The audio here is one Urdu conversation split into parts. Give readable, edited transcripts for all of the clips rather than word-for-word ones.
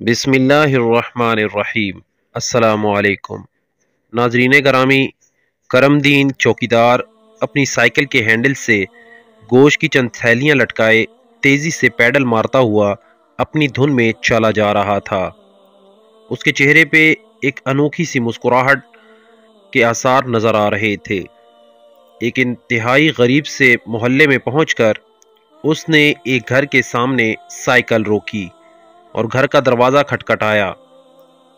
بسم اللہ الرحمن الرحیم۔ السلام علیکم ناظرین گرامی، کرم دین چوکیدار اپنی سائیکل کے ہینڈل سے گوشت کی چند تھیلیاں لٹکائے تیزی سے پیڈل مارتا ہوا اپنی دھن میں چلا جا رہا تھا۔ اس کے چہرے پہ ایک انوکھی سی مسکراہٹ کے آثار نظر آ رہے تھے۔ ایک انتہائی غریب سے محلے میں پہنچ کر اس نے ایک گھر کے سامنے سائیکل روکی اور گھر کا دروازہ کھٹکھٹایا۔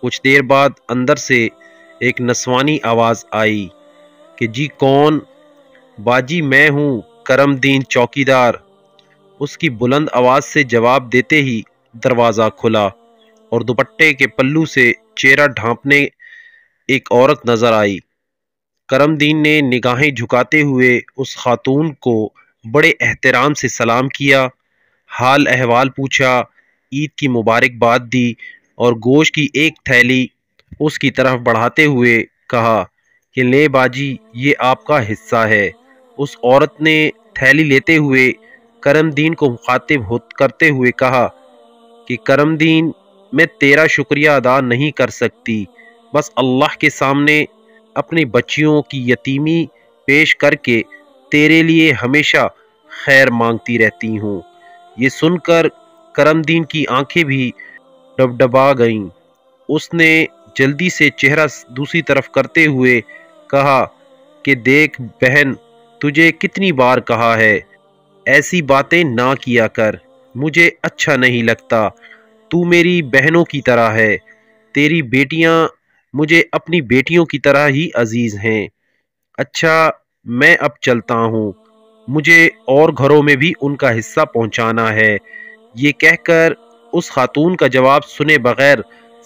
کچھ دیر بعد اندر سے ایک نسوانی آواز آئی کہ جی کون؟ باجی میں ہوں، کرم دین چوکیدار۔ اس کی بلند آواز سے جواب دیتے ہی دروازہ کھلا اور دوپٹے کے پلو سے چہرہ ڈھانپنے ایک عورت نظر آئی۔ کرم دین نے نگاہیں جھکاتے ہوئے اس خاتون کو بڑے احترام سے سلام کیا، حال احوال پوچھا، عید کی مبارکباد دی اور گوشت کی ایک تھیلی اس کی طرف بڑھاتے ہوئے کہا کہ لے باجی، یہ آپ کا حصہ ہے۔ اس عورت نے تھیلی لیتے ہوئے کرم دین کو مخاطب کرتے ہوئے کہا کہ کرم دین، میں تیرا شکریہ ادا نہیں کر سکتی، بس اللہ کے سامنے اپنی بچیوں کی یتیمی پیش کر کے تیرے لیے ہمیشہ خیر مانگتی رہتی ہوں۔ یہ سن کر کرم دین کی آنکھیں بھی ڈبڈبا گئیں۔ اس نے جلدی سے چہرہ دوسری طرف کرتے ہوئے کہا کہ دیکھ بہن، تجھے کتنی بار کہا ہے ایسی باتیں نہ کیا کر، مجھے اچھا نہیں لگتا۔ تو میری بہنوں کی طرح ہے، تیری بیٹیاں مجھے اپنی بیٹیوں کی طرح ہی عزیز ہیں۔ اچھا میں اب چلتا ہوں، مجھے اور گھروں میں بھی ان کا حصہ پہنچانا ہے۔ یہ کہہ کر اس خاتون کا جواب سنے بغیر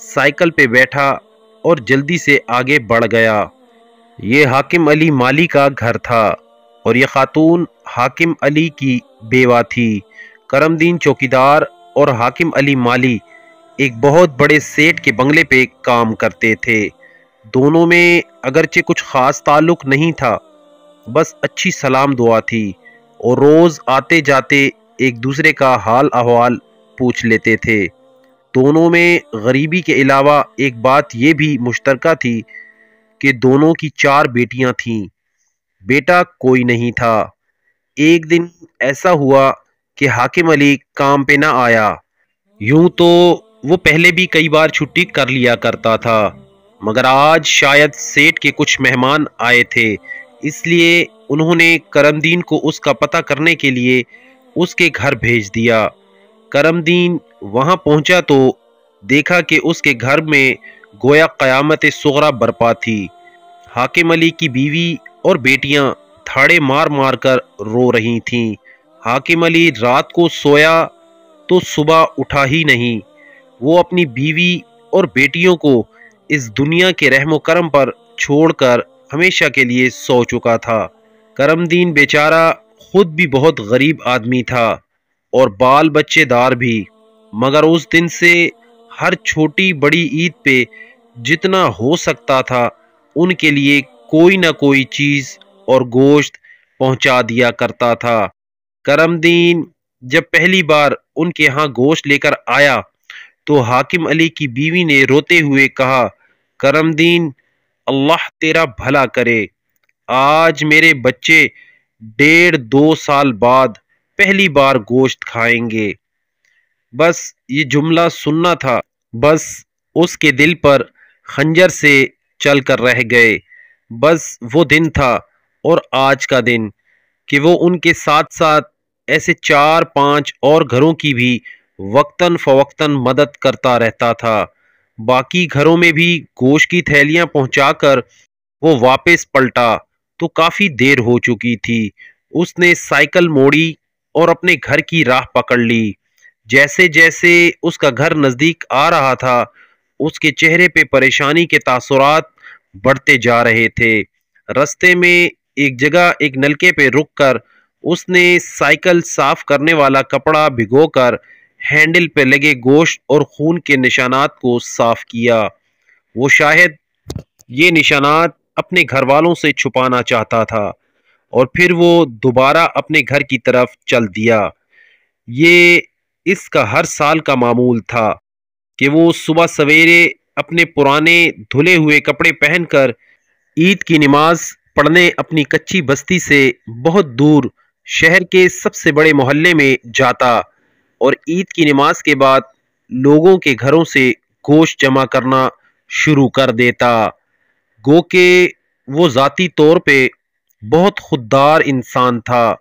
سائیکل پہ بیٹھا اور جلدی سے آگے بڑھ گیا۔ یہ حاکم علی مالی کا گھر تھا اور یہ خاتون حاکم علی کی بیوہ تھی۔ کرم دین چوکیدار اور حاکم علی مالی ایک بہت بڑے سیٹ کے بنگلے پہ کام کرتے تھے۔ دونوں میں اگرچہ کچھ خاص تعلق نہیں تھا، بس اچھی سلام دعا تھی اور روز آتے جاتے ایک دوسرے کا حال احوال پوچھ لیتے تھے۔ دونوں میں غریبی کے علاوہ ایک بات یہ بھی مشترکہ تھی کہ دونوں کی 4 بیٹیاں تھیں، بیٹا کوئی نہیں تھا۔ ایک دن ایسا ہوا کہ حاکم علی کام پہ نہ آیا۔ یوں تو وہ پہلے بھی کئی بار چھٹی کر لیا کرتا تھا، مگر آج شاید سیٹ کے کچھ مہمان آئے تھے، اس لیے انہوں نے کرم دین کو اس کا پتہ کرنے کے لیے اس کے گھر بھیج دیا۔ کرم دین وہاں پہنچا تو دیکھا کہ اس کے گھر میں گویا قیامت صغریٰ برپا تھی۔ حاکم علی کی بیوی اور بیٹیاں تھاڑے مار مار کر رو رہی تھیں۔ حاکم علی رات کو سویا تو صبح اٹھا ہی نہیں۔ وہ اپنی بیوی اور بیٹیوں کو اس دنیا کے رحم و کرم پر چھوڑ کر ہمیشہ کے لیے سو چکا تھا۔ کرم دین بیچارہ خود بھی بہت غریب آدمی تھا اور بال بچے دار بھی، مگر اس دن سے ہر چھوٹی بڑی عید پہ جتنا ہو سکتا تھا ان کے لیے کوئی نہ کوئی چیز اور گوشت پہنچا دیا کرتا تھا۔ کرم دین جب پہلی بار ان کے ہاں گوشت لے کر آیا تو حاکم علی کی بیوی نے روتے ہوئے کہا، کرم دین، اللہ تیرا بھلا کرے، آج میرے بچے 1.5-2 سال بعد پہلی بار گوشت کھائیں گے۔ بس یہ جملہ سننا تھا، بس اس کے دل پر خنجر سے چل کر رہ گئے۔ بس وہ دن تھا اور آج کا دن کہ وہ ان کے ساتھ ساتھ ایسے 4-5 اور گھروں کی بھی وقتاً فوقتاً مدد کرتا رہتا تھا۔ باقی گھروں میں بھی گوشت کی تھیلیاں پہنچا کر وہ واپس پلٹا تو کافی دیر ہو چکی تھی۔ اس نے سائیکل موڑی اور اپنے گھر کی راہ پکڑ لی۔ جیسے جیسے اس کا گھر نزدیک آ رہا تھا، اس کے چہرے پہ پریشانی کے تاثرات بڑھتے جا رہے تھے۔ رستے میں ایک جگہ ایک نلکے پہ رک کر اس نے سائیکل صاف کرنے والا کپڑا بھگو کر ہینڈل پہ لگے گوشت اور خون کے نشانات کو صاف کیا۔ وہ شاید یہ نشانات اپنے گھر والوں سے چھپانا چاہتا تھا اور پھر وہ دوبارہ اپنے گھر کی طرف چل دیا۔ یہ اس کا ہر سال کا معمول تھا۔ کہ وہ صبح سویرے اپنے پرانے دھلے ہوئے کپڑے پہن کر عید کی نماز پڑھنے اپنی کچی بستی سے بہت دور شہر کے سب سے بڑے محلے میں جاتا اور عید کی نماز کے بعد لوگوں کے گھروں سے گوشت جمع کرنا شروع کر دیتا۔ گو کہ وہ ذاتی طور پہ بہت خوددار انسان تھا،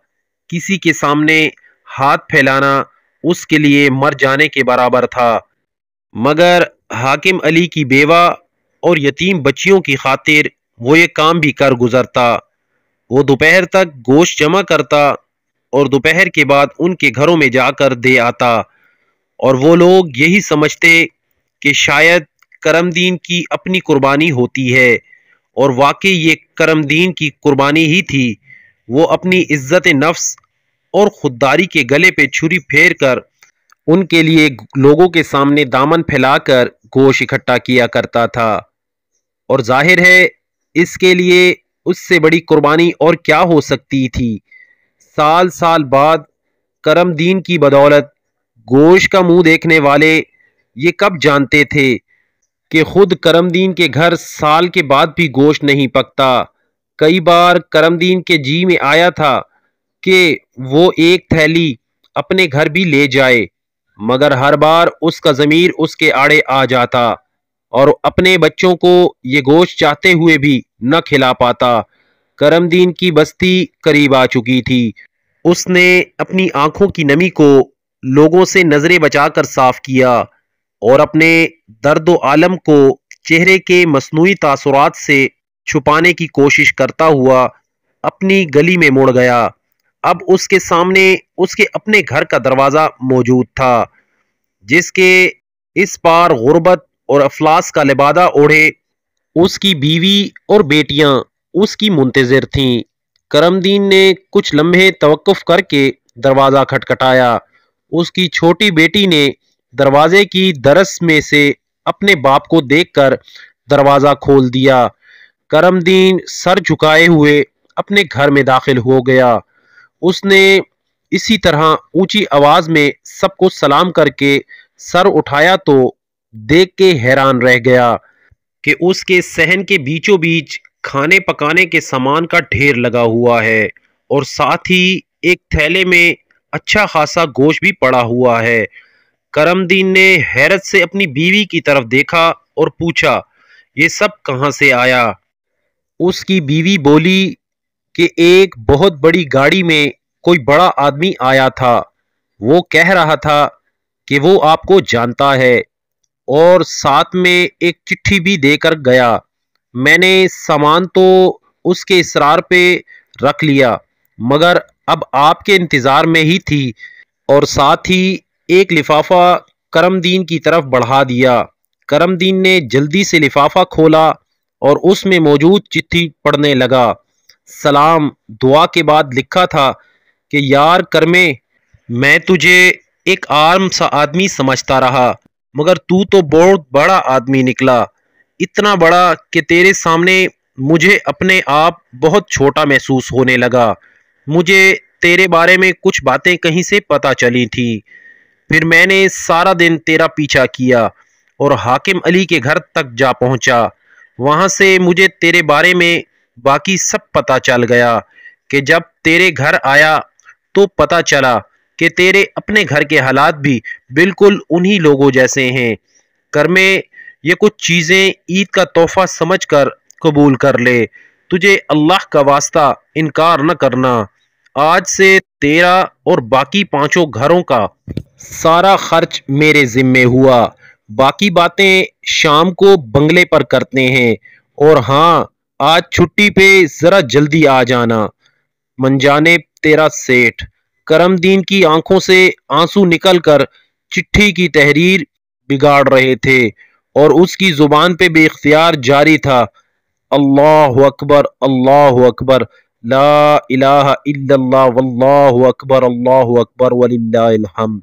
کسی کے سامنے ہاتھ پھیلانا اس کے لیے مر جانے کے برابر تھا، مگر حاکم علی کی بیوہ اور یتیم بچیوں کی خاطر وہ یہ کام بھی کر گزرتا۔ وہ دوپہر تک گوشت جمع کرتا اور دوپہر کے بعد ان کے گھروں میں جا کر دے آتا، اور وہ لوگ یہی سمجھتے کہ شاید کرم دین کی اپنی قربانی ہوتی ہے، اور واقعی یہ کرم دین کی قربانی ہی تھی۔ وہ اپنی عزت نفس اور خودداری کے گلے پہ چھری پھیر کر ان کے لیے لوگوں کے سامنے دامن پھیلا کر گوشت اکٹھا کیا کرتا تھا، اور ظاہر ہے اس کے لیے اس سے بڑی قربانی اور کیا ہو سکتی تھی۔ سال سال بعد کرم دین کی بدولت گوشت کا منہ دیکھنے والے یہ کب جانتے تھے کہ خود کرم دین کے گھر سال کے بعد بھی گوشت نہیں پکتا۔ کئی بار کرم دین کے جی میں آیا تھا کہ وہ ایک تھیلی اپنے گھر بھی لے جائے، مگر ہر بار اس کا ضمیر اس کے آڑے آ جاتا اور اپنے بچوں کو یہ گوشت چاہتے ہوئے بھی نہ کھلا پاتا۔ کرم دین کی بستی قریب آ چکی تھی۔ اس نے اپنی آنکھوں کی نمی کو لوگوں سے نظریں بچا کر صاف کیا اور اپنے درد و عالم کو چہرے کے مصنوعی تاثرات سے چھپانے کی کوشش کرتا ہوا اپنی گلی میں مڑ گیا۔ اب اس کے سامنے اس کے اپنے گھر کا دروازہ موجود تھا، جس کے اس پار غربت اور افلاس کا لبادہ اوڑھے اس کی بیوی اور بیٹیاں اس کی منتظر تھیں۔ کرم دین نے کچھ لمحے توقف کر کے دروازہ کھٹکھٹایا۔ اس کی چھوٹی بیٹی نے دروازے کی درس میں سے اپنے باپ کو دیکھ کر دروازہ کھول دیا۔ کرم دین سر جھکائے ہوئے اپنے گھر میں داخل ہو گیا۔ اس نے اسی طرح اونچی آواز میں سب کو سلام کر کے سر اٹھایا تو دیکھ کے حیران رہ گیا کہ اس کے صحن کے بیچوں بیچ کھانے پکانے کے سامان کا ڈھیر لگا ہوا ہے، اور ساتھ ہی ایک تھیلے میں اچھا خاصا گوشت بھی پڑا ہوا ہے۔ کرم دین نے حیرت سے اپنی بیوی کی طرف دیکھا اور پوچھا، یہ سب کہاں سے آیا؟ اس کی بیوی بولی کہ ایک بہت بڑی گاڑی میں کوئی بڑا آدمی آیا تھا، وہ کہہ رہا تھا کہ وہ آپ کو جانتا ہے، اور ساتھ میں ایک چٹھی بھی دے کر گیا۔ میں نے سامان تو اس کے اصرار پہ رکھ لیا، مگر اب آپ کے انتظار میں ہی تھی، اور ساتھ ہی ایک لفافہ کرم دین کی طرف بڑھا دیا۔ کرم دین نے جلدی سے لفافہ کھولا اور اس میں موجود چٹھی پڑھنے لگا۔ سلام دعا کے بعد لکھا تھا کہ یار کرمے، میں تجھے ایک عام سا آدمی سمجھتا رہا، مگر تو بہت بڑا آدمی نکلا، اتنا بڑا کہ تیرے سامنے مجھے اپنے آپ بہت چھوٹا محسوس ہونے لگا۔ مجھے تیرے بارے میں کچھ باتیں کہیں سے پتہ چلی تھی، پھر میں نے سارا دن تیرا پیچھا کیا اور حاکم علی کے گھر تک جا پہنچا۔ وہاں سے مجھے تیرے بارے میں باقی سب پتہ چل گیا کہ جب تیرے گھر آیا تو پتہ چلا کہ تیرے اپنے گھر کے حالات بھی بالکل انہی لوگوں جیسے ہیں۔ کرمے، یہ کچھ چیزیں عید کا تحفہ سمجھ کر قبول کر لے، تجھے اللہ کا واسطہ انکار نہ کرنا۔ آج سے تیرا اور باقی 5 گھروں کا سارا خرچ میرے ذمے ہوا، باقی باتیں شام کو بنگلے پر کرتے ہیں، اور ہاں آج چھٹی پہ ذرا جلدی آ جانا۔ منجانب تیرا سیٹھ۔ کرم دین کی آنکھوں سے آنسو نکل کر چٹھی کی تحریر بگاڑ رہے تھے، اور اس کی زبان پہ بے اختیار جاری تھا، اللہ اکبر، لا الہ الا اللہ، واللہ اکبر وللہ الحمد۔